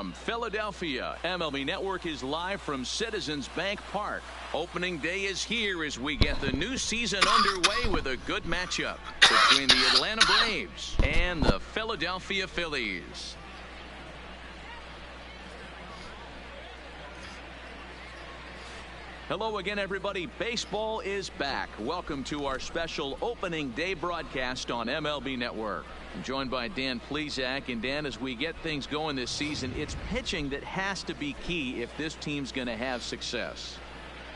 From Philadelphia, MLB Network is live from Citizens Bank Park. Opening day is here as we get the new season underway with a good matchup between the Atlanta Braves and the Philadelphia Phillies. Hello again, everybody. Baseball is back. Welcome to our special opening day broadcast on MLB Network. I'm joined by Dan Plesac. And Dan, as we get things going this season, it's pitching that has to be key if this team's going to have success.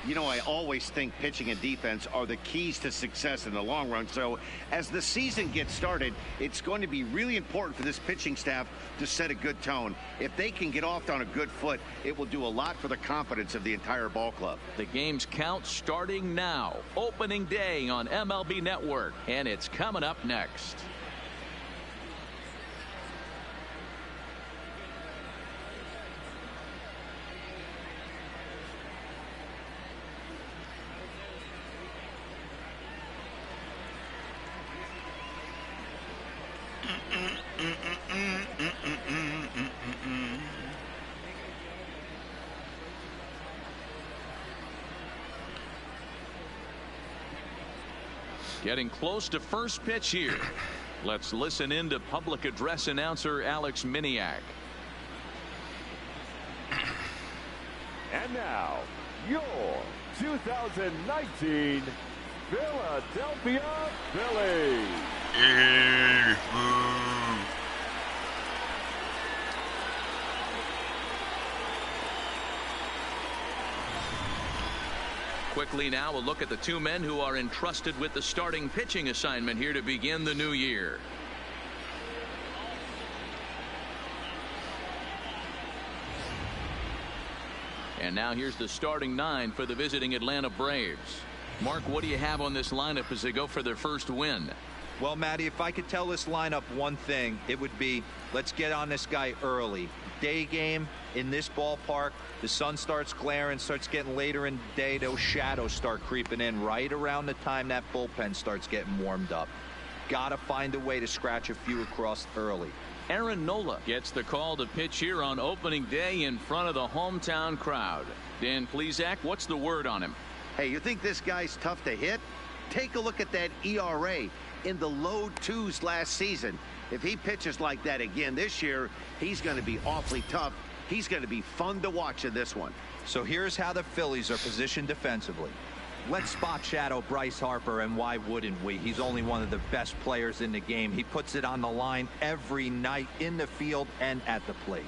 You know, I always think pitching and defense are the keys to success in the long run. So as the season gets started, it's going to be really important for this pitching staff to set a good tone. If they can get off on a good foot, it will do a lot for the confidence of the entire ball club. The game's count starting now. Opening day on MLB Network, and it's coming up next. Getting close to first pitch here. Let's listen in to public address announcer Alex Miniak. And now, your 2019 Philadelphia Phillies. Quickly now, a look at the two men who are entrusted with the starting pitching assignment here to begin the new year. And now here's the starting nine for the visiting Atlanta Braves. Mark, what do you have on this lineup as they go for their first win? Well, Matty, if I could tell this lineup one thing, it would be let's get on this guy early. Day game in this ballpark, the sun starts glaring, starts getting later in the day, those shadows start creeping in right around the time that bullpen starts getting warmed up. Gotta find a way to scratch a few across early. Aaron Nola gets the call to pitch here on opening day in front of the hometown crowd. Dan Plesac, what's the word on him? Hey, you think this guy's tough to hit? Take a look at that ERA in the low twos last season. If he pitches like that again this year, he's going to be awfully tough. He's going to be fun to watch in this one. So here's how the Phillies are positioned defensively. Let's spot shadow Bryce Harper, and why wouldn't we? He's only one of the best players in the game. He puts it on the line every night in the field and at the plate.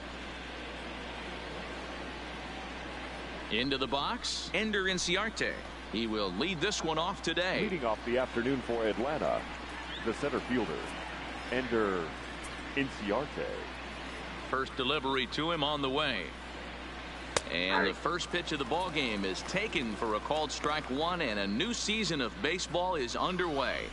Into the box, Ender Inciarte. He will lead this one off today. Leading off the afternoon for Atlanta, the center fielder, Ender Inciarte. First delivery to him on the way. And the first pitch of the ball game is taken for a called strike one, and a new season of baseball is underway.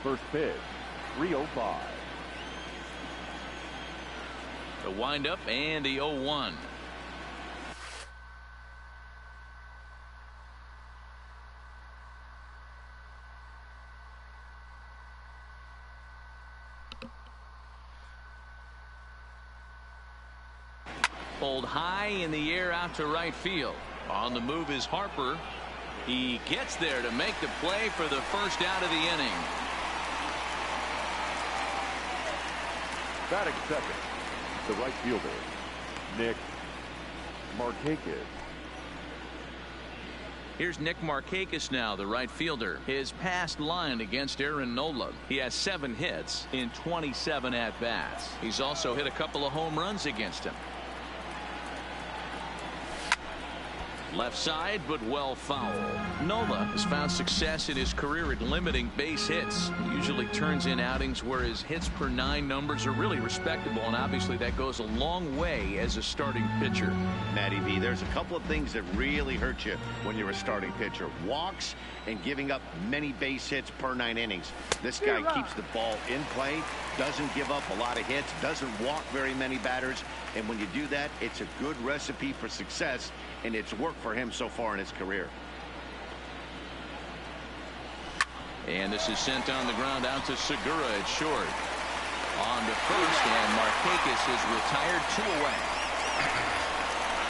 First pitch, 305. The windup and the 0-1. Pulled high in the air out to right field. On the move is Harper. He gets there to make the play for the first out of the inning. Batting second, the right fielder, Nick Markakis. Here's Nick Markakis now, the right fielder. His past line against Aaron Nola. He has 7 hits in 27 at-bats. He's also hit a couple of home runs against him. Left side, but well foul. Nola has found success in his career at limiting base hits. He usually turns in outings where his hits per 9 numbers are really respectable, and obviously that goes a long way as a starting pitcher. Matty V, there's a couple of things that really hurt you when you're a starting pitcher. Walks and giving up many base hits per 9 innings. This guy keeps the ball in play, doesn't give up a lot of hits, doesn't walk very many batters, and when you do that, it's a good recipe for success, and it's worked for him so far in his career. And this is sent on the ground out to Segura at short. On to first, and Markakis is retired, 2 away.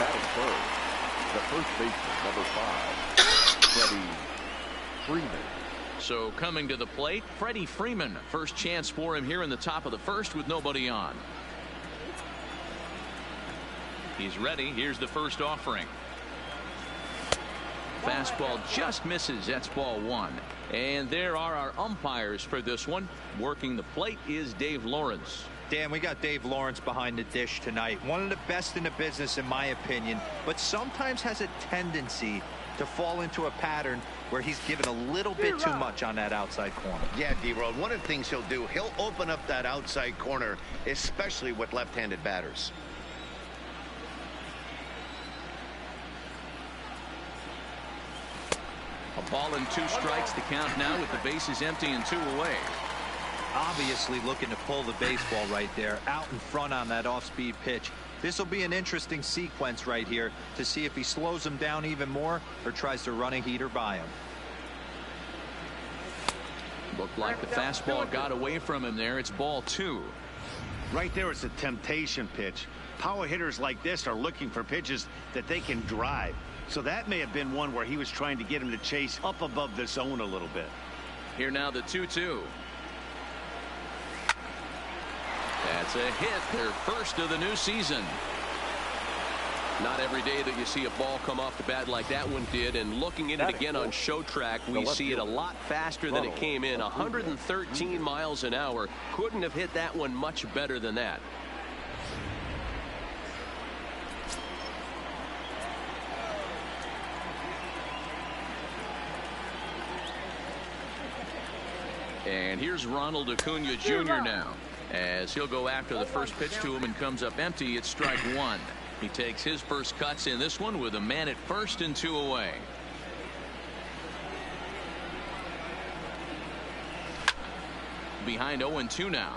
Batting first, the first baseman, number 5, Freddie Freeman. So coming to the plate, Freddie Freeman. First chance for him here in the top of the first with nobody on. He's ready. Here's the first offering. Fastball just misses. That's ball 1. And there are our umpires for this one. Working the plate is Dave Lawrence. Dan, we got Dave Lawrence behind the dish tonight. One of the best in the business, in my opinion, but sometimes has a tendency to fall into a pattern where he's given a little bit too much on that outside corner. Yeah, D-Road, one of the things he'll do, he'll open up that outside corner, especially with left-handed batters. A ball and 2 strikes, the count now with the bases empty and 2 away. Obviously looking to pull the baseball right there out in front on that off-speed pitch. This will be an interesting sequence right here to see if he slows him down even more or tries to run a heater by him. Looked like the fastball got away from him there. It's ball 2. Right there, it's a temptation pitch. Power hitters like this are looking for pitches that they can drive. So that may have been one where he was trying to get him to chase up above the zone a little bit. Here now the 2-2. That's a hit, their first of the new season. Not every day that you see a ball come off the bat like that one did, and looking at it again on show track, we see it a lot faster than it came in. 113 miles an hour. Couldn't have hit that one much better than that. And here's Ronald Acuna Jr. now, as he'll go after the first pitch to him and comes up empty. It's strike 1. He takes his first cuts in this one with a man at first and 2 away. Behind 0-2 now.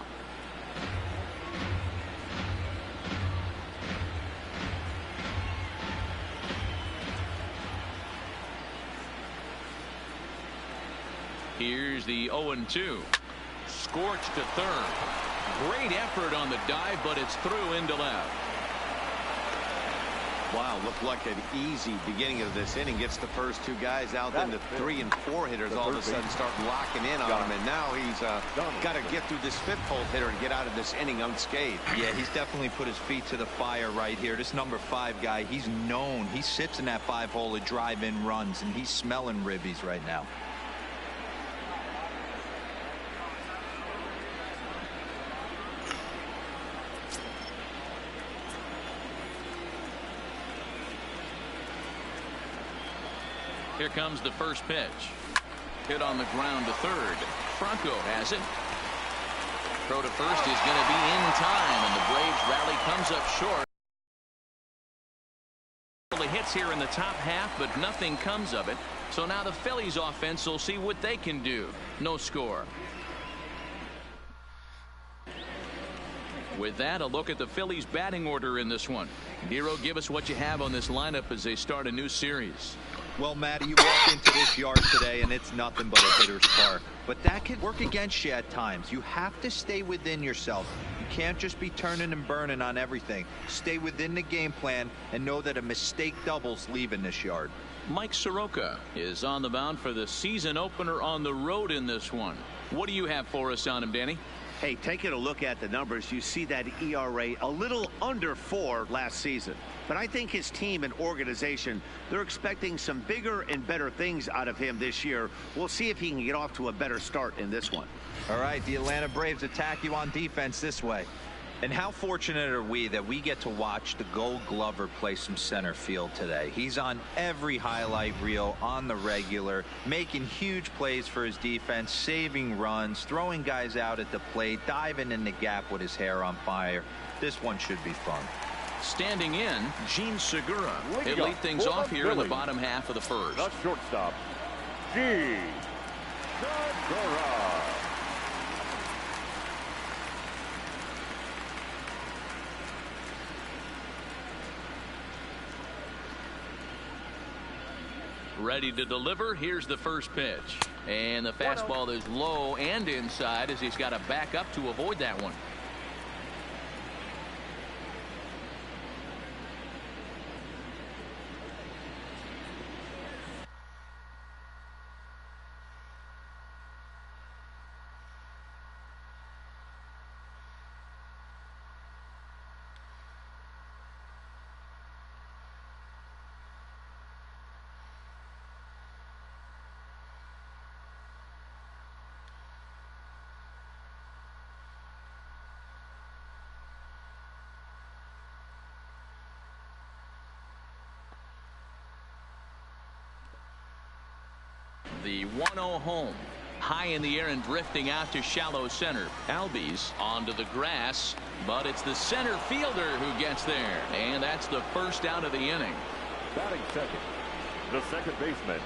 Here's the 0-2. Scorched to third. Great effort on the dive, but it's through into left. Wow, looked like an easy beginning of this inning. Gets the first 2 guys out, then the 3 and 4 hitters all of a sudden start locking in on him, and now he's got to get through this 5th hole hitter and get out of this inning unscathed. Yeah, he's definitely put his feet to the fire right here. This number 5 guy, he's known. He sits in that 5 hole to drive in runs, and he's smelling ribbies right now. Here comes the first pitch. Hit on the ground to third. Franco has it. Throw to first is going to be in time, and the Braves rally comes up short. Hits here in the top half, but nothing comes of it. So now the Phillies offense will see what they can do. No score. With that, a look at the Phillies batting order in this one. Nero, give us what you have on this lineup as they start a new series. Well, Matty, you walk into this yard today and it's nothing but a hitter's park. But that can work against you at times. You have to stay within yourself. You can't just be turning and burning on everything. Stay within the game plan and know that a mistake doubles leaving this yard. Mike Soroka is on the mound for the season opener on the road in this one. What do you have for us on him, Danny? Hey, taking a look at the numbers, you see that ERA a little under 4 last season. But I think his team and organization, they're expecting some bigger and better things out of him this year. We'll see if he can get off to a better start in this one. All right, the Atlanta Braves attack you on defense this way. And how fortunate are we that we get to watch the Gold Glover play some center field today. He's on every highlight reel on the regular, making huge plays for his defense, saving runs, throwing guys out at the plate, diving in the gap with his hair on fire. This one should be fun. Standing in, Gene Segura. He'll lead things off here in the bottom half of the first. The shortstop, Gene Segura. Ready to deliver. Here's the first pitch. And the fastball is low and inside as he's got to back up to avoid that one. The 1-0 home. High in the air and drifting out to shallow center. Albies onto the grass, but it's the center fielder who gets there. And that's the first out of the inning. Batting second, the second baseman,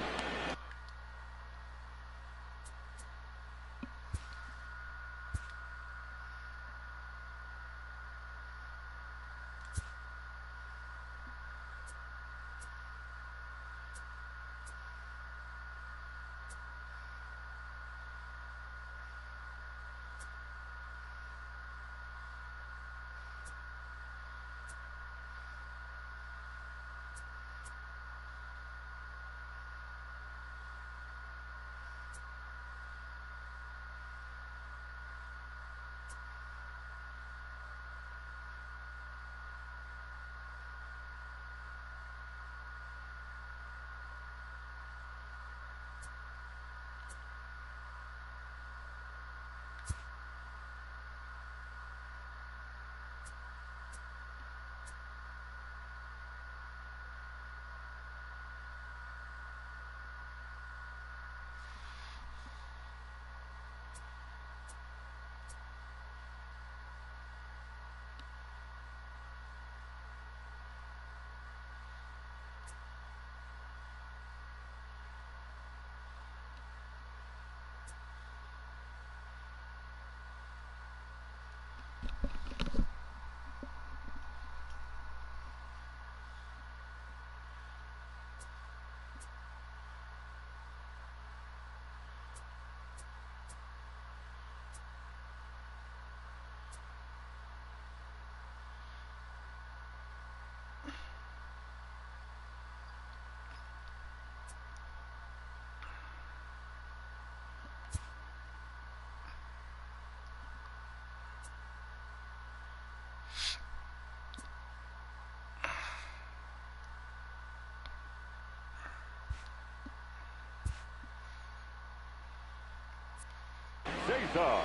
Cesar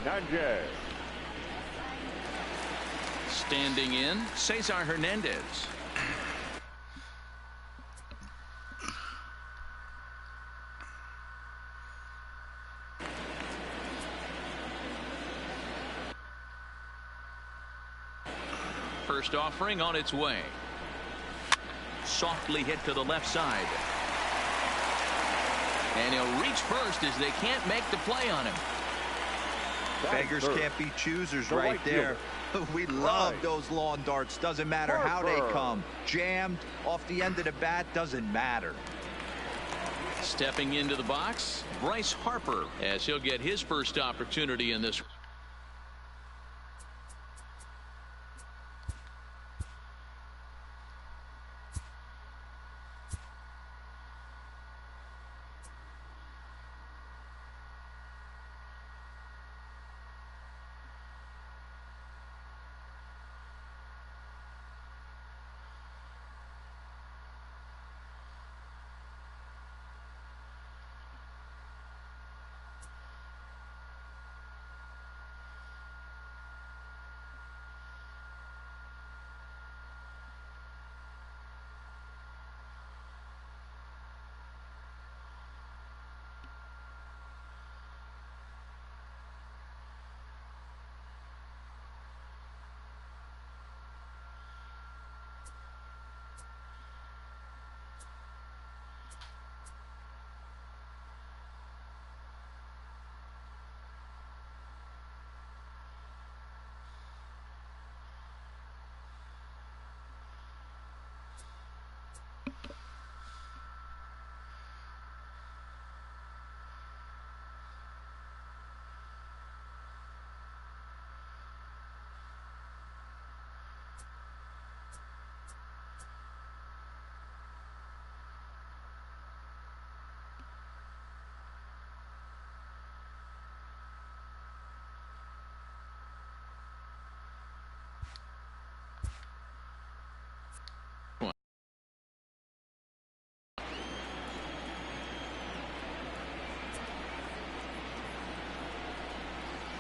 Hernandez. Standing in, Cesar Hernandez. First offering on its way. Softly hit to the left side. And he'll reach first as they can't make the play on him. Beggars can't be choosers right there. We love those lawn darts. Doesn't matter how they come. Jammed off the end of the bat, doesn't matter. Stepping into the box, Bryce Harper, as he'll get his first opportunity in this.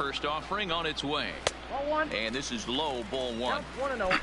first offering on its way. And this is low, ball one. 1-0.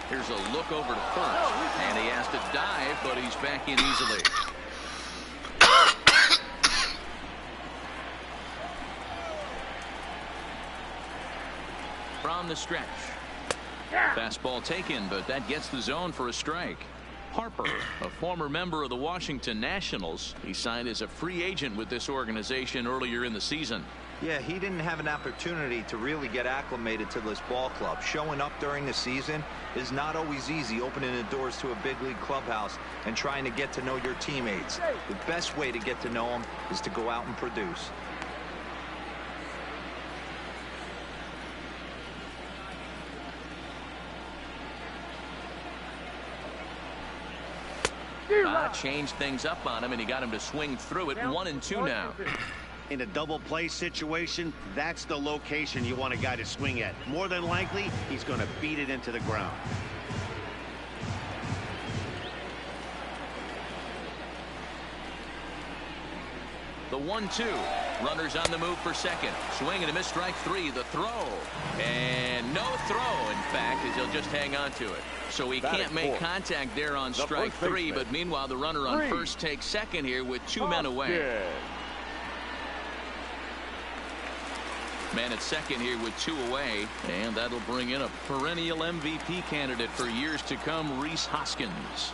Here's a look over to first, and he has to dive, but he's back in easily. From the stretch. Fastball taken, but that gets the zone for a strike. Harper, a former member of the Washington Nationals, he signed as a free agent with this organization earlier in the season. Yeah, he didn't have an opportunity to really get acclimated to this ball club. Showing up during the season is not always easy, opening the doors to a big league clubhouse and trying to get to know your teammates. The best way to get to know them is to go out and produce. Changed things up on him, and he got him to swing through it. 1-2 now. In a double play situation, that's the location you want a guy to swing at. More than likely, he's going to beat it into the ground. The 1-2. Runners on the move for second. Swing and a miss, strike three. The throw. And no throw, in fact, as he'll just hang on to it. So he can't make contact there on strike three, but meanwhile the runner on first takes second here with two men away. Man at second here with two away, and that'll bring in a perennial MVP candidate for years to come, Rhys Hoskins.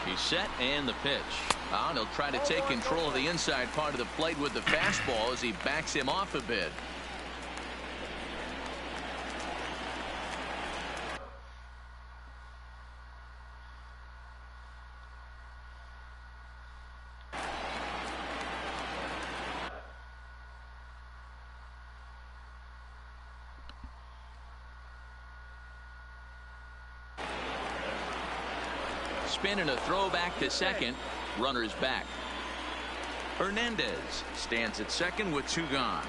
He's set, and the pitch. And he'll try to take control of the inside part of the plate with the fastball as he backs him off a bit. Spin and a throw back to second. Runners back. Hernandez stands at second with two gone.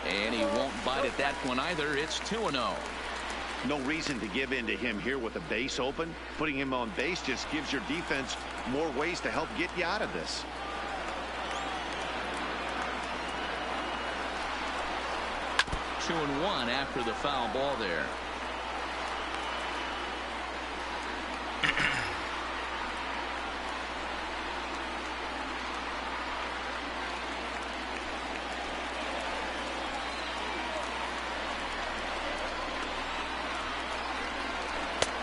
And he won't bite at that one either. It's 2-0. No reason to give in to him here with a base open. Putting him on base just gives your defense more ways to help get you out of this. Two and one after the foul ball there.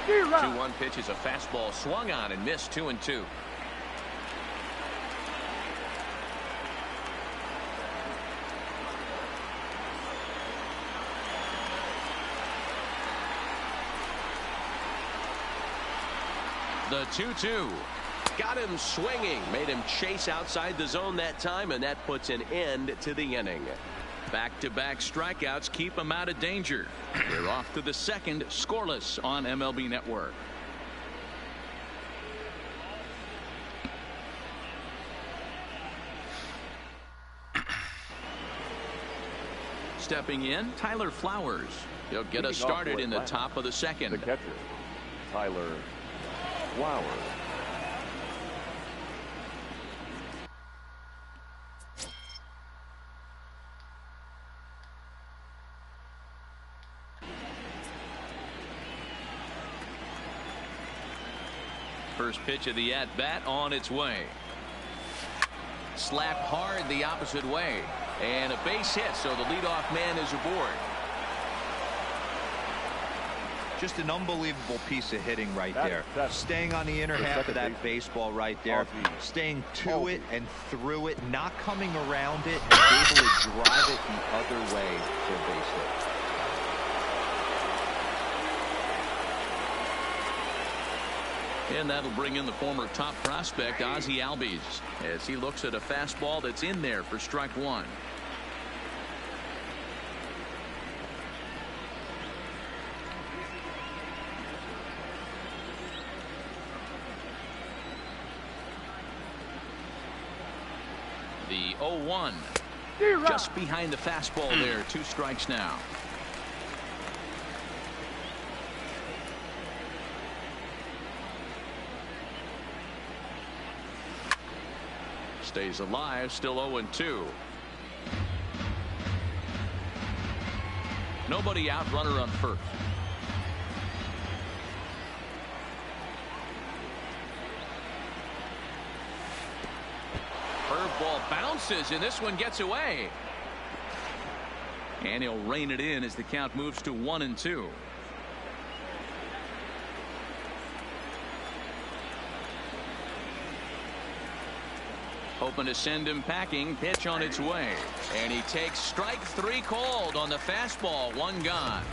The 2-1 pitch is a fastball swung on and missed. 2-2. The 2-2. Got him swinging. Made him chase outside the zone that time, and that puts an end to the inning. Back-to-back strikeouts keep him out of danger. We're off to the second, scoreless on MLB Network. Stepping in, Tyler Flowers. He'll get us started in the top of the second. The catcher, Tyler Flowers. First pitch of the at-bat on its way. Slapped hard the opposite way. And a base hit, so the leadoff man is aboard. Just an unbelievable piece of hitting right there. Staying on the inner half of that baseball right there. Staying to it and through it, not coming around it, and able to drive it the other way for a base hit. And that'll bring in the former top prospect, Ozzie Albies, as he looks at a fastball that's in there for strike one. The 0-1. Just behind the fastball there. 2 strikes now. Stays alive, still 0-2. Nobody out, runner on first. Curveball bounces, and this one gets away. And he'll rein it in as the count moves to 1-2. Hoping to send him packing. Pitch on its way. And he takes strike 3 called on the fastball. 1 gone.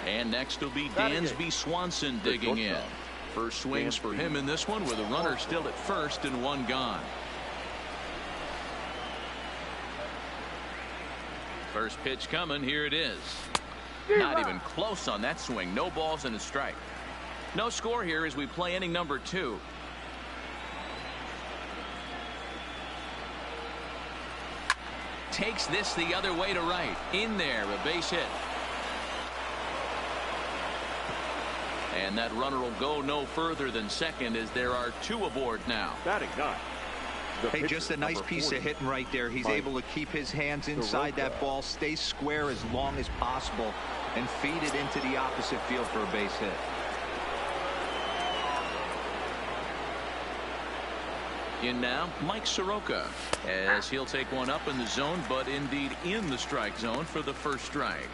And next will be Dansby Swanson digging in. First swings for him in this one with a runner still at first and 1 gone. First pitch coming. Here it is. Not even close on that swing. No balls and a strike. No score here as we play inning number 2. Takes this the other way to right. In there, a base hit. And that runner will go no further than second as there are 2 aboard now. Batting 9. Hey, just a nice piece of hitting right there. He's able to keep his hands inside that ball, stay square as long as possible, and feed it into the opposite field for a base hit. In now, Mike Soroka, as he'll take one up in the zone, but indeed in the strike zone for the first strike.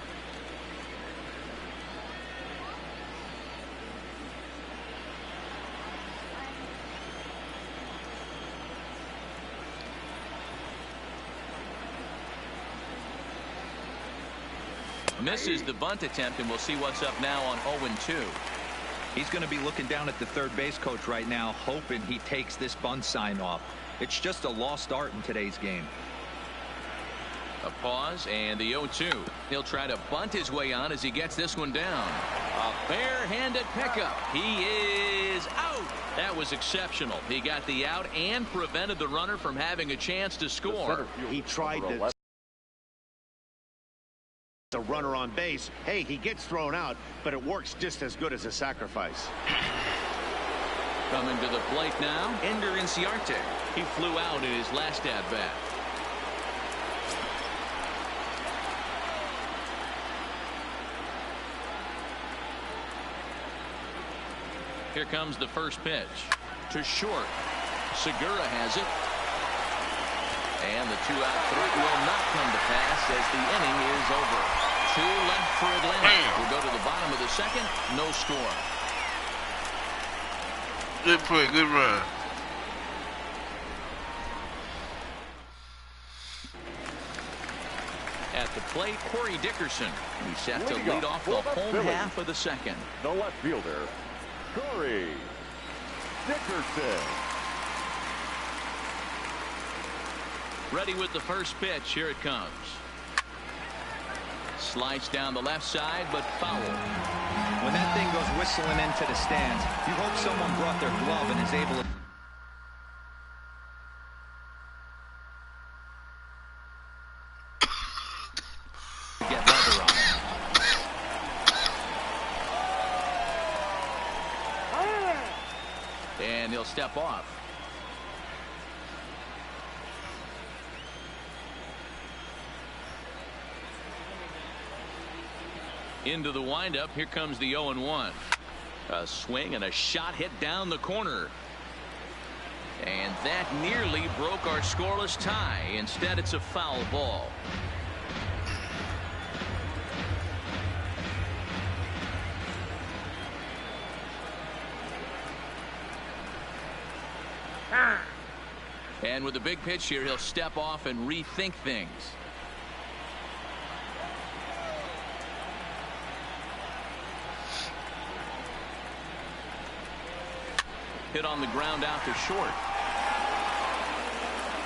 Misses the bunt attempt, and we'll see what's up now on 0-2. He's going to be looking down at the third base coach right now, hoping he takes this bunt sign off. It's just a lost art in today's game. A pause and the 0-2. He'll try to bunt his way on as he gets this one down. A bare-handed pickup. He is out. That was exceptional. He got the out and prevented the runner from having a chance to score. He tried to the runner on base. Hey, he gets thrown out, but it works just as good as a sacrifice. Coming to the plate now, Ender Inciarte. He flew out in his last at bat. Here comes the first pitch to short. Segura has it. And the 2-out threat will not come to pass as the inning is over. 2 left for Atlanta. We'll go to the bottom of the second. No score. Good play. Good run. At the plate, Corey Dickerson. He's set to lead off the home half of the second. The left fielder, Corey Dickerson. Ready with the first pitch. Here it comes. Slice down the left side, but foul. When that thing goes whistling into the stands, you hope someone brought their glove and is able to get leather on it. And he'll step off. Into the windup. Here comes the 0-1. A swing and a shot hit down the corner. And that nearly broke our scoreless tie. Instead, it's a foul ball. And with a big pitch here, he'll step off and rethink things. Hit on the ground out to short.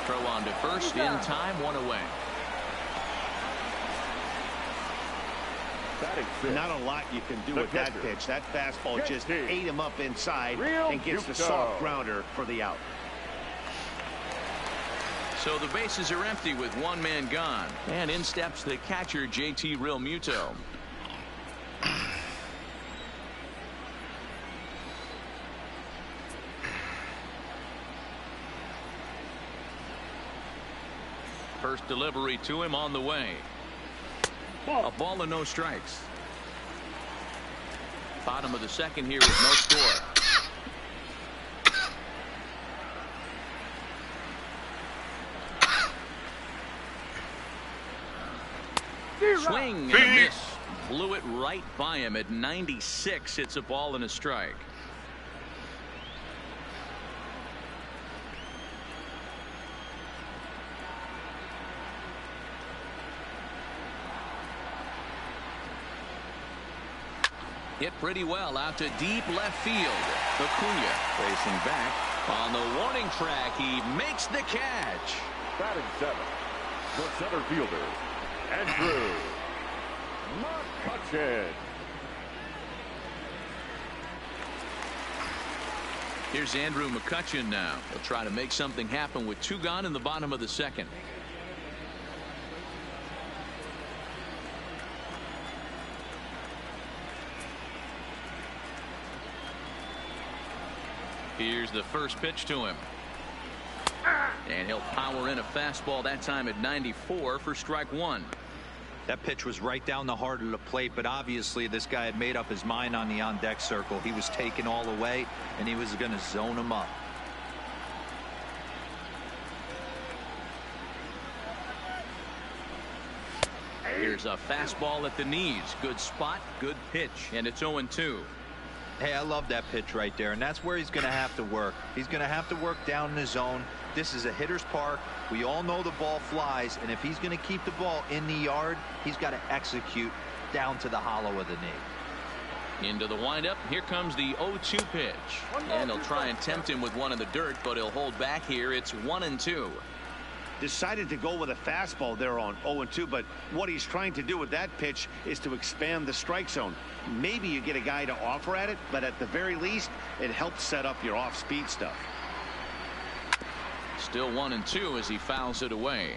Throw on to first in time, one away. Not a lot you can do with that pitch. That fastball just ate him up inside and gets the soft grounder for the out. So the bases are empty with one man gone. And in steps the catcher, JT Realmuto. First delivery to him on the way. A ball and no strikes. Bottom of the second here with no score. Swing and a miss. Blew it right by him at 96. It's a ball and a strike. Hit pretty well out to deep left field. Acuna facing back on the warning track. He makes the catch. Batting seventh, the center fielder, Andrew McCutchen. Here's Andrew McCutchen now. He'll try to make something happen with two gone in the bottom of the second. Here's the first pitch to him. And he'll power in a fastball that time at 94 for strike one. That pitch was right down the heart of the plate, but obviously this guy had made up his mind on the on-deck circle. He was taken all the way, and he was going to zone him up. Here's a fastball at the knees. Good spot, good pitch, and it's 0-2. Hey, I love that pitch right there, and that's where he's going to have to work. He's going to have to work down in the zone. This is a hitter's park. We all know the ball flies, and if he's going to keep the ball in the yard, he's got to execute down to the hollow of the knee. Into the windup. Here comes the 0-2 pitch. And he'll try and tempt him with one in the dirt, but he'll hold back here. It's 1-2. Decided to go with a fastball there on 0-2, but what he's trying to do with that pitch is to expand the strike zone. Maybe you get a guy to offer at it, but at the very least, it helps set up your off-speed stuff. Still 1-2 as he fouls it away.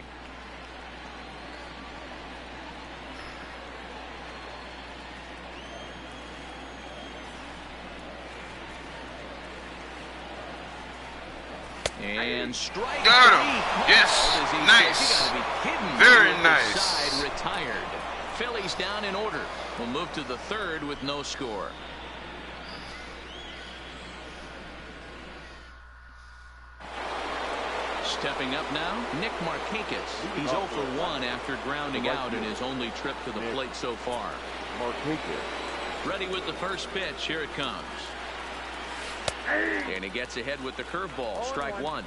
And strike. Got him. Yes. Nice. Very nice. Side retired. Phillies down in order. We'll move to the third with no score. Stepping up now, Nick Markakis. He's 0 for 1 after grounding out in his only trip to the plate so far. Markakis. Ready with the first pitch. Here it comes. And he gets ahead with the curveball. Strike one.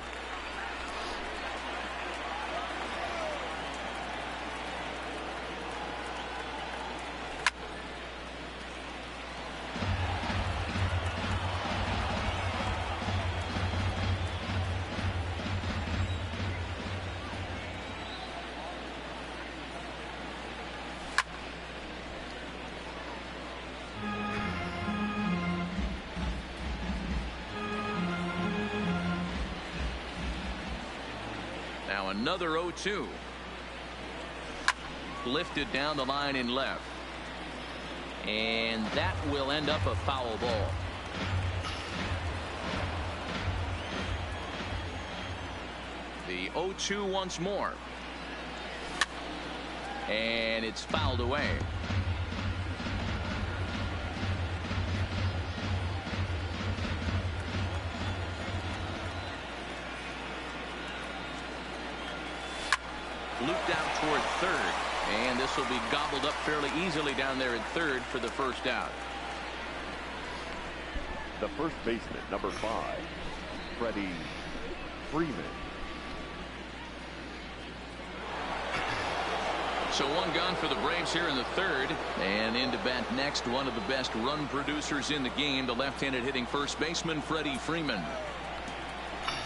Now another 0-2. Lifted down the line in left. And that will end up a foul ball. The 0-2 once more. And it's fouled away. looped out toward third. And this will be gobbled up fairly easily down there at third for the first out. The first baseman, number 5, Freddie Freeman. So one gone for the Braves here in the third. And into bat next, one of the best run producers in the game, the left-handed hitting first baseman, Freddie Freeman.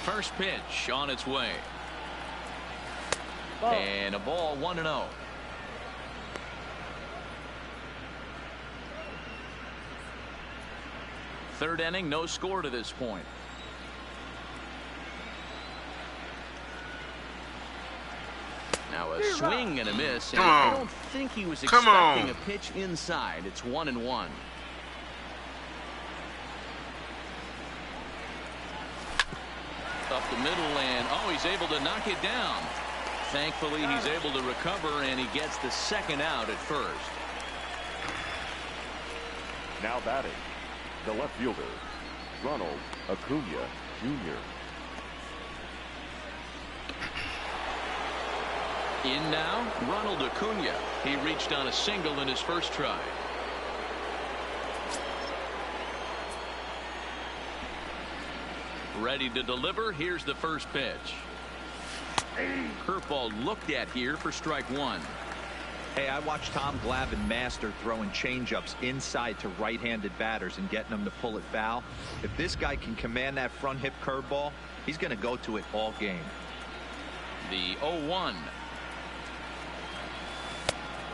First pitch on its way. And a ball, 1-0. Third inning, no score to this point. Now a swing and a miss, and I don't think he was expecting a pitch inside. It's 1-1. Up the middle, and he's able to knock it down. Thankfully, he's able to recover, and he gets the second out at first. Now batting, the left fielder, Ronald Acuna Jr. In now, Ronald Acuna. He reached on a single in his first try. Ready to deliver. Here's the first pitch. Curveball looked at here for strike one. Hey, I watched Tom Glavine master throwing changeups inside to right-handed batters and getting them to pull it foul. If this guy can command that front hip curveball, he's going to go to it all game. The 0-1.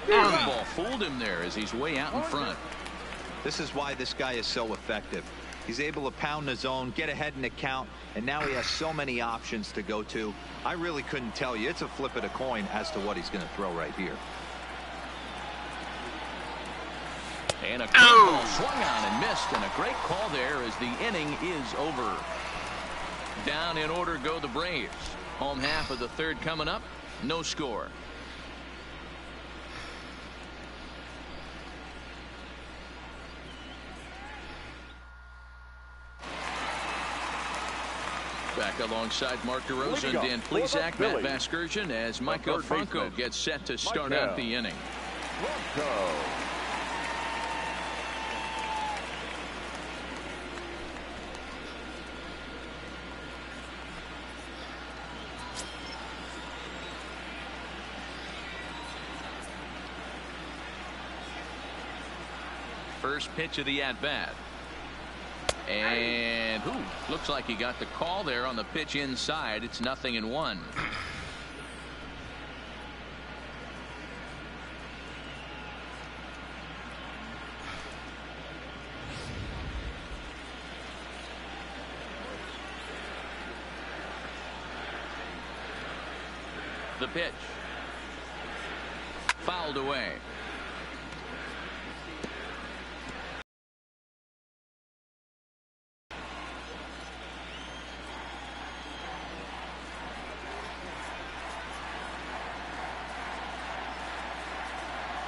Curveball fooled him there as he's way out in front. This is why this guy is so effective. He's able to pound the zone, get ahead in the count, and now he has so many options to go to. I really couldn't tell you. It's a flip of the coin as to what he's going to throw right here. And a curveball swung on and missed, and a great call there as the inning is over. Down in order go the Braves. Home half of the third coming up. No score. Back alongside Mark DeRosa and Dan Plesac, Matt Vasgersian, as Michael Franco gets set to start out the inning. First pitch of the at-bat. And looks like he got the call there on the pitch inside. It's 0-1. The pitch. Fouled away.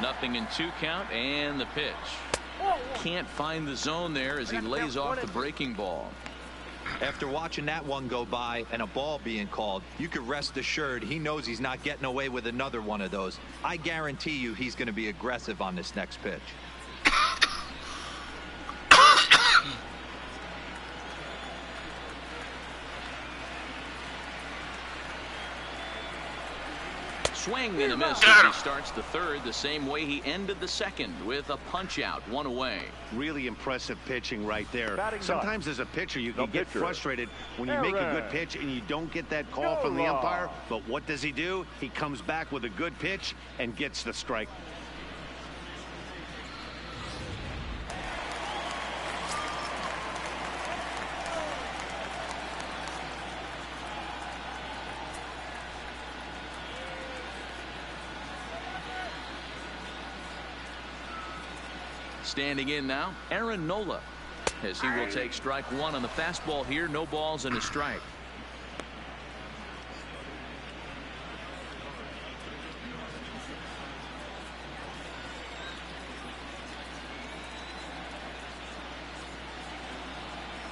Nothing in 2 count, and the pitch. Can't find the zone there as he lays off the breaking ball. After watching that one go by and a ball being called, you could rest assured he knows he's not getting away with another one of those. I guarantee you he's going to be aggressive on this next pitch. Swing and a miss as he starts the third the same way he ended the second, with a punch out, 1 away. Really impressive pitching right there. Sometimes as a pitcher you can get frustrated when you make a good pitch and you don't get that call from the umpire. But what does he do? He comes back with a good pitch and gets the strike. Standing in now, Aaron Nola, as he will take strike one on the fastball here. No balls and a strike.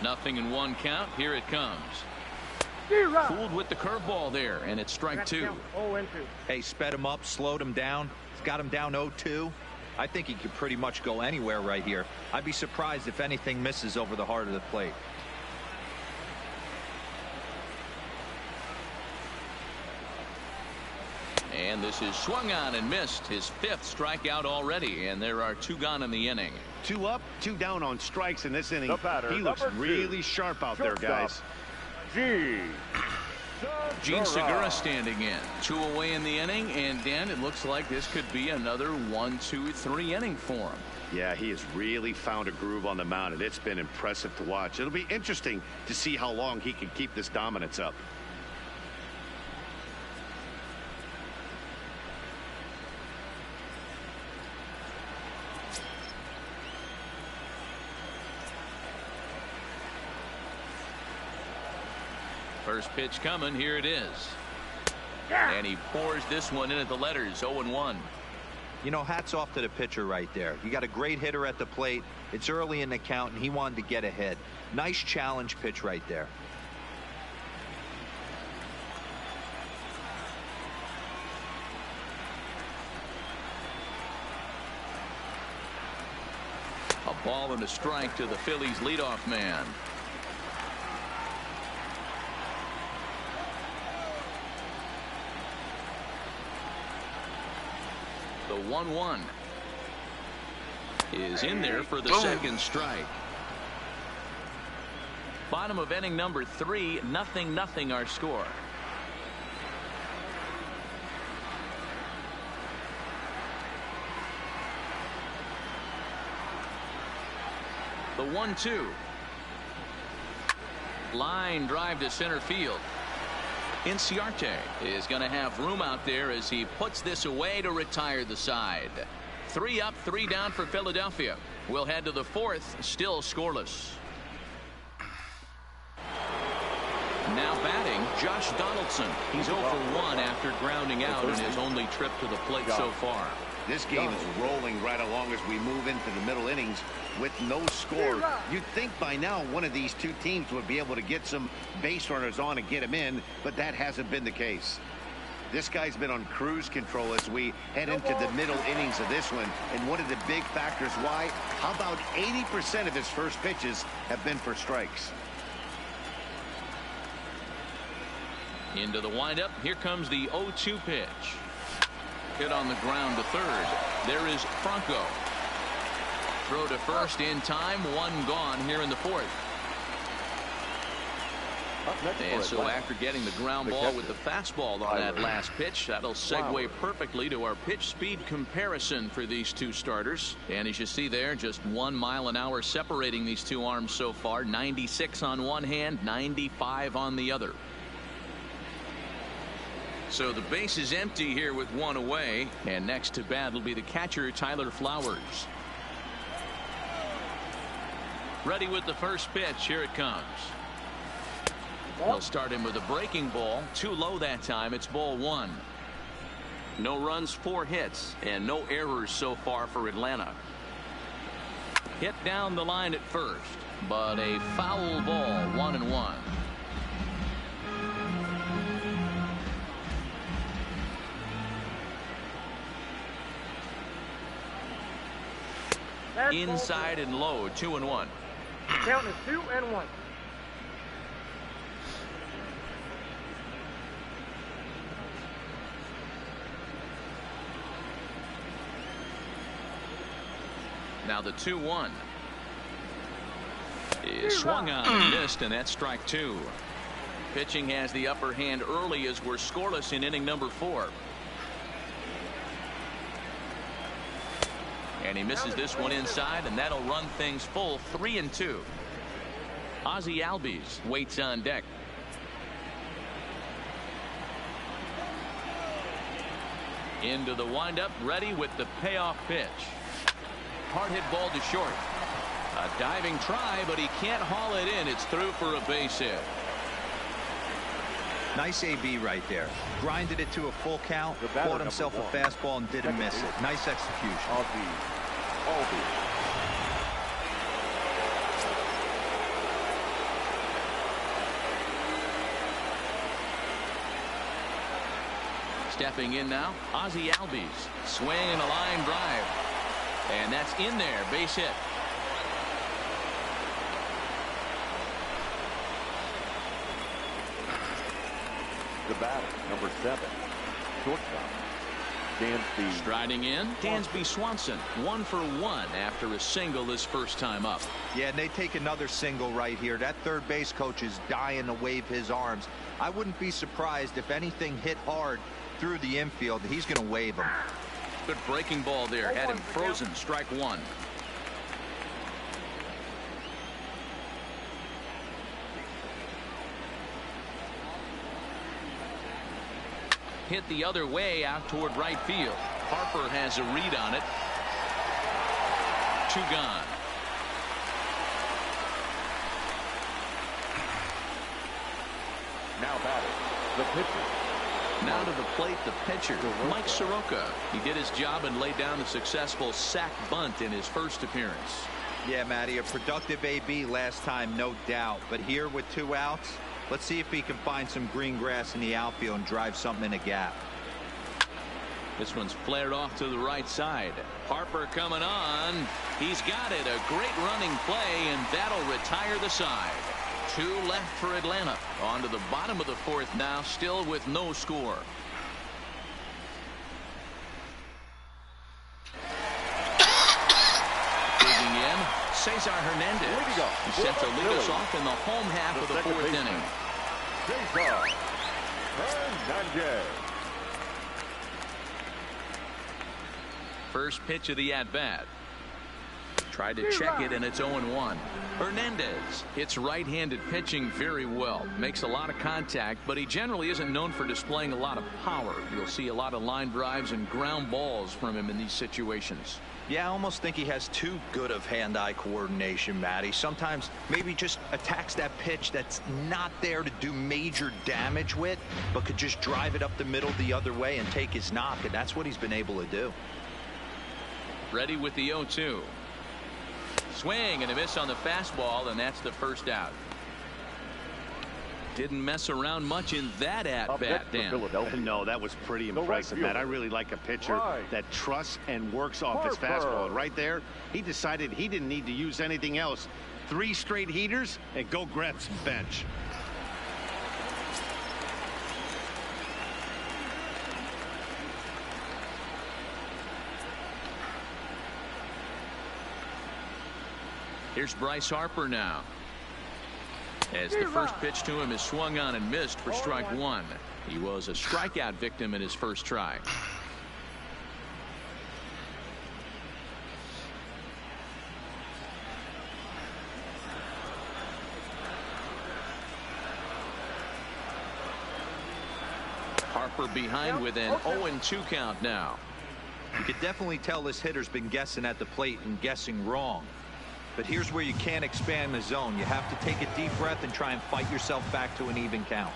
Nothing in 1 count. Here it comes. Fooled with the curveball there, and it's strike two. Hey, sped him up, slowed him down. He's got him down 0-2. I think he could pretty much go anywhere right here. I'd be surprised if anything misses over the heart of the plate. And this is swung on and missed. His 5th strikeout already, and there are 2 gone in the inning. 2 up, 2 down on strikes in this inning. He looks number 2. really sharp out there, guys. Gene Segura standing in. 2 away in the inning, and Dan, it looks like this could be another 1, 2, 3 inning for him. Yeah, he has really found a groove on the mound, and it's been impressive to watch. It'll be interesting to see how long he can keep this dominance up. First pitch coming. Here it is. And he pours this one in at the letters. 0-1. You know, hats off to the pitcher right there. You got a great hitter at the plate. It's early in the count, and he wanted to get ahead. Nice challenge pitch right there. A ball and a strike to the Phillies leadoff man. The 1-1 is in there for the second strike. Bottom of inning number 3, 0-0 our score. The 1-2. Line drive to center field. Inciarte is going to have room out there as he puts this away to retire the side. 3 up, 3 down for Philadelphia. We'll head to the 4th, still scoreless. Now batting, Josh Donaldson. He's 0 for 1 after grounding out in his only trip to the plate so far. This game is rolling right along as we move into the middle innings with no score. You'd think by now one of these 2 teams would be able to get some base runners on and get them in, but that hasn't been the case. This guy's been on cruise control as we head into the middle innings of this one, and one of the big factors why, how about 80% of his first pitches have been for strikes. Into the windup. Here comes the 0-2 pitch. Hit on the ground to third. There is Franco. Throw to first in time. 1 gone here in the 4th. And so after getting the ground ball with the fastball on that last pitch, that'll segue perfectly to our pitch speed comparison for these 2 starters. And as you see there, just 1 mile an hour separating these 2 arms so far. 96 on one hand, 95 on the other. So the base is empty here with 1 away, and next to bat will be the catcher Tyler Flowers. Ready with the first pitch. Here it comes. They'll start him with a breaking ball. Too low that time. It's ball 1. No runs, 4 hits, and no errors so far for Atlanta. Hit down the line at first, but a foul ball. 1-1. Inside and low. 2-1. Count is 2-1. Now the 2-1 is swung on and missed, and that's strike 2. Pitching has the upper hand early as we're scoreless in inning number 4. And he misses this one inside, and that'll run things full. 3-2. Ozzie Albies waits on deck. Into the windup, ready with the payoff pitch. Hard hit ball to short. A diving try, but he can't haul it in. It's through for a base hit. Nice AB right there. Grinded it to a full count, caught himself a fastball and didn't miss it. Nice execution. Stepping in now, Ozzie Albies. Swing and a line drive. And that's in there. Base hit. The batter, number 7, shortstop, Dansby. Striding in, Dansby Swanson. 1 for 1 after a single his first time up. Yeah, and they take another single right here. That third base coach is dying to wave his arms. I wouldn't be surprised if anything hit hard through the infield. He's going to wave him. Good breaking ball there. Had him frozen. Strike 1. Hit the other way out toward right field. Harper has a read on it. 2 gone. Now batting, the pitcher. Now to the plate, the pitcher, Mike Soroka. He did his job and laid down a successful sac bunt in his first appearance. Yeah, Matty, a productive AB last time, no doubt. But here with 2 outs, let's see if he can find some green grass in the outfield and drive something in a gap. This one's flared off to the right side. Harper coming on. He's got it. A great running play, and that'll retire the side. 2 left for Atlanta. On to the bottom of the 4th now, still with no score. Digging in, Cesar Hernandez. He's set to lead us off in the home half of the 4th inning. Cesar Hernandez. First pitch of the at-bat. Tried to check it, and it's 0-1. Hernandez hits right-handed pitching very well. Makes a lot of contact, but he generally isn't known for displaying a lot of power. You'll see a lot of line drives and ground balls from him in these situations. Yeah, I almost think he has too good of hand-eye coordination, Matty. Sometimes maybe just attacks that pitch that's not there to do major damage with, but could just drive it up the middle the other way and take his knock, and that's what he's been able to do. Ready with the 0-2. Swing and a miss on the fastball, and that's the first out. Didn't mess around much in that at-bat, Dan. No, that was pretty impressive, Matt. I really like a pitcher that trusts and works off his fastball. And right there, he decided he didn't need to use anything else. 3 straight heaters and go grab some bench. Here's Bryce Harper now. As the first pitch to him is swung on and missed for strike 1. He was a strikeout victim in his first try. Harper behind with an 0-2 count now. You could definitely tell this hitter's been guessing at the plate and guessing wrong. But here's where you can't expand the zone. You have to take a deep breath and try and fight yourself back to an even count.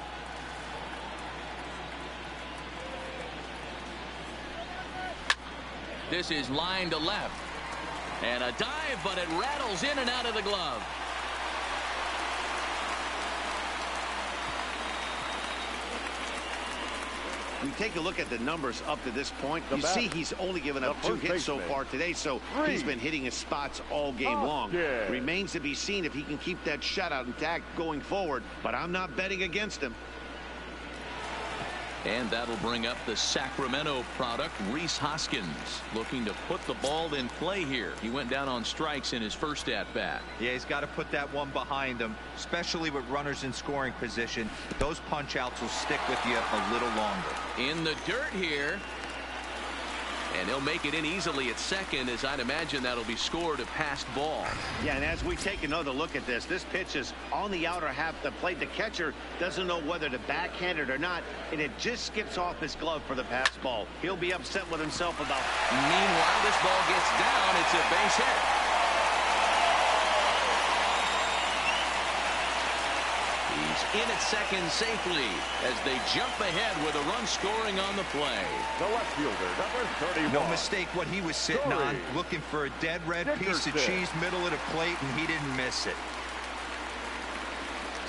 This is line to left. And a dive, but it rattles in and out of the glove. We take a look at the numbers up to this point. You see he's only given up 2 hits so far today, so he's been hitting his spots all game long. Remains to be seen if he can keep that shutout intact going forward, but I'm not betting against him. And that'll bring up the Sacramento product, Rhys Hoskins, looking to put the ball in play here. He went down on strikes in his first at-bat. Yeah, he's got to put that one behind him, especially with runners in scoring position. Those punch-outs will stick with you a little longer. In the dirt here. And he'll make it in easily at second, as I'd imagine that'll be scored a passed ball. Yeah, and as we take another look at this pitch is on the outer half of the plate. The catcher doesn't know whether to backhand it or not, and it just skips off his glove for the pass ball. He'll be upset with himself about. Meanwhile, this ball gets down. It's a base hit. He's in at second safely as they jump ahead with a run scoring on the play. The left fielder, number 31. No mistake what he was sitting on, looking for a dead red piece of cheese middle of the plate, and he didn't miss it.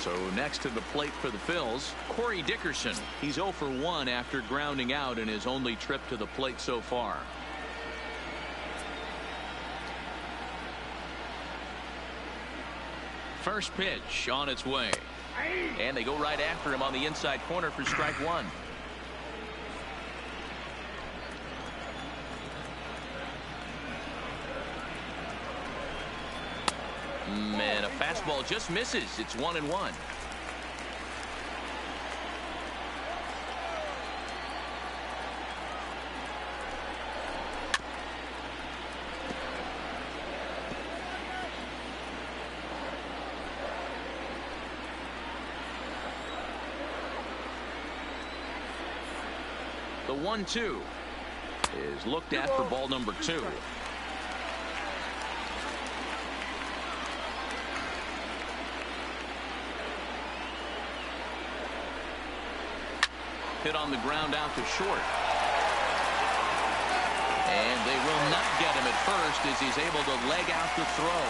So next to the plate for the Phils, Corey Dickerson. He's 0 for 1 after grounding out in his only trip to the plate so far. First pitch on its way. And they go right after him on the inside corner for strike one. And a fastball just misses. It's 1-1. The 1-2 is looked at for ball number 2. Hit on the ground out to short. And they will not get him at first as he's able to leg out the throw.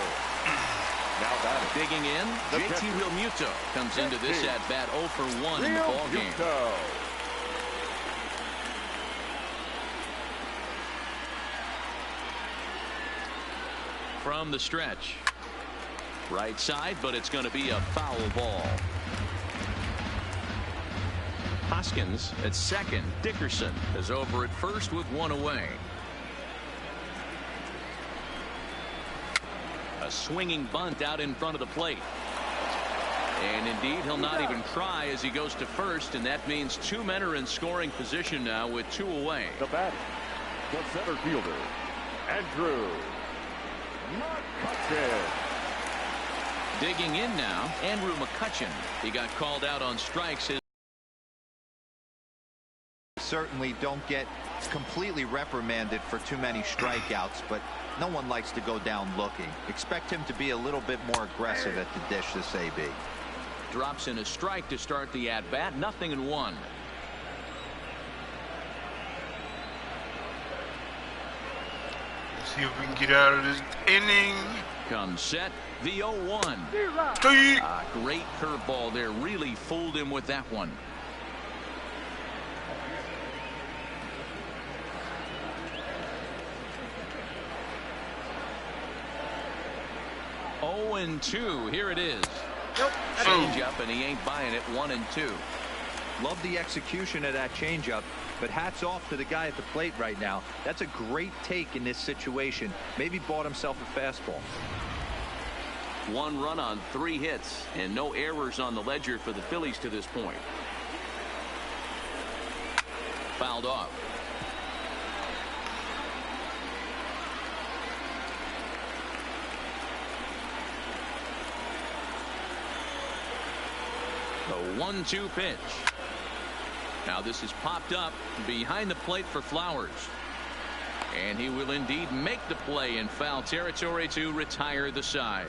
Now batting. Digging in, JT Realmuto comes into this at bat 0 for 1 in the ball game. From the stretch. Right side, but it's going to be a foul ball. Hoskins at second. Dickerson is over at first with 1 away. A swinging bunt out in front of the plate. And indeed, he'll not even try as he goes to first, and that means 2 men are in scoring position now with 2 away. The bat, the center fielder, Andrew McCutchen. Digging in now, Andrew McCutchen. He got called out on strikes. Certainly don't get completely reprimanded for too many strikeouts, but no one likes to go down looking. Expect him to be a little bit more aggressive at the dish this AB. Drops in a strike to start the at-bat. 0-1. See if we can get out of this inning. Comes set. The 0-1. Great curveball there. Really fooled him with that one. Oh, 0-2. Here it is. Change up, and he ain't buying it. 1-2. Love the execution of that changeup, but hats off to the guy at the plate right now. That's a great take in this situation. Maybe bought himself a fastball. 1 run on 3 hits, and no errors on the ledger for the Phillies to this point. Fouled off. The 1-2 pitch. Now this is popped up behind the plate for Flowers. And he will indeed make the play in foul territory to retire the side.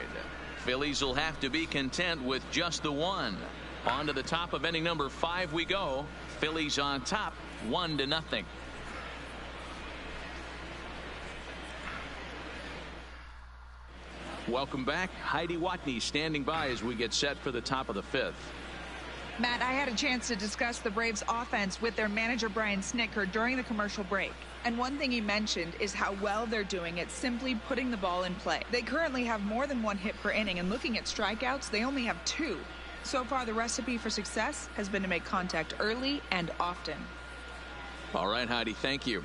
Phillies will have to be content with just the 1. On to the top of inning number 5 we go. Phillies on top, 1-0. Welcome back. Heidi Watney standing by as we get set for the top of the 5th. Matt, I had a chance to discuss the Braves offense with their manager Brian Snitker during the commercial break. And one thing he mentioned is how well they're doing at simply putting the ball in play. They currently have more than 1 hit per inning, and looking at strikeouts, they only have 2. So far, the recipe for success has been to make contact early and often. All right, Heidi, thank you.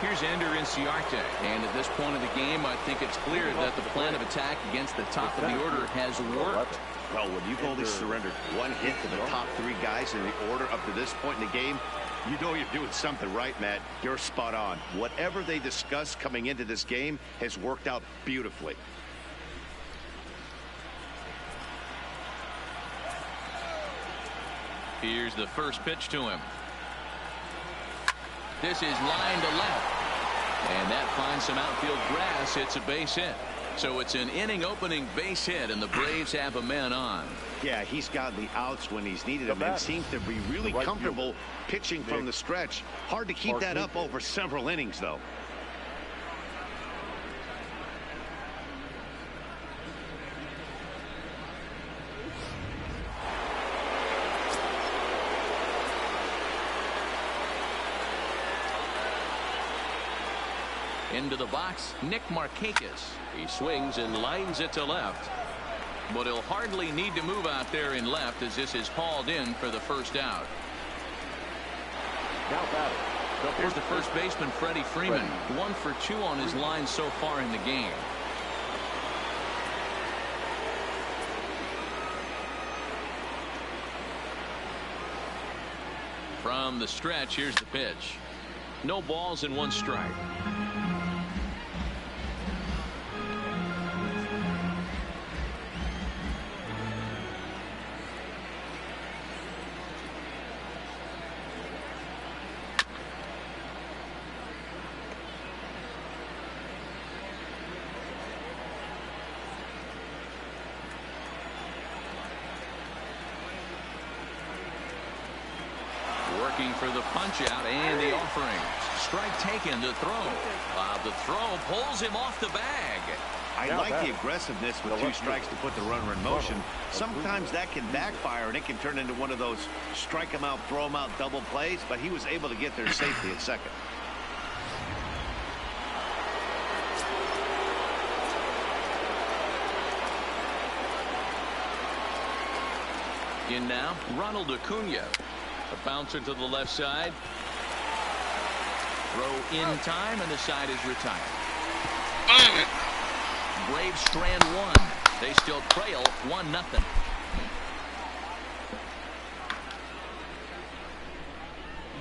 Here's Ender Inciarte, and at this point of the game, I think it's clear that the plan of attack against the top of the order has worked. Well, when you've only surrendered 1 hit to the top 3 guys in the order up to this point in the game, you know you're doing something right, Matt. You're spot on. Whatever they discussed coming into this game has worked out beautifully. Here's the first pitch to him. This is line to left. And that finds some outfield grass. It's a base hit. So it's an inning opening base hit, and the Braves have a man on. Yeah, he's gotten the outs when he's needed them and seems to be really comfortable pitching from the stretch. Hard to keep that up over several innings, though. Into the box, Nick Markakis. He swings and lines it to left. But he'll hardly need to move out there in left as this is hauled in for the first out. Now batting. Here's the first baseman, Freddie Freeman. 1 for 2 on his line so far in the game. From the stretch, here's the pitch. No balls and 1 strike. Working for the punch out and the offering. Strike taken, the throw. The throw pulls him off the bag. I like the aggressiveness with 2 strikes to put the runner in motion. Sometimes that can backfire and it can turn into one of those strike him out, throw him out double plays, but he was able to get there safely at second. In now, Ronald Acuna. A bouncer to the left side. Throw in time, and the side is retired. Braves strand 1. They still trail 1-0.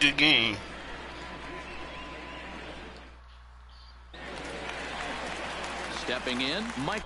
Good game. Stepping in, Mike.